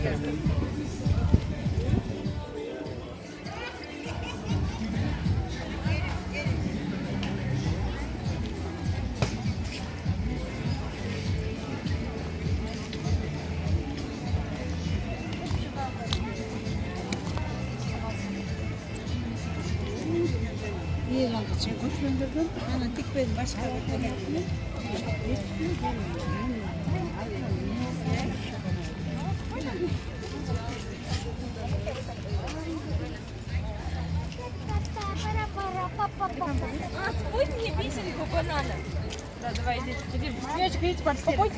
İyi lan kızım. Kuş gönderdim. Ana dikmedim. Başka bir tane. А, спутни вишенку банана. Да, давай, иди. Девочка, идите под стопой.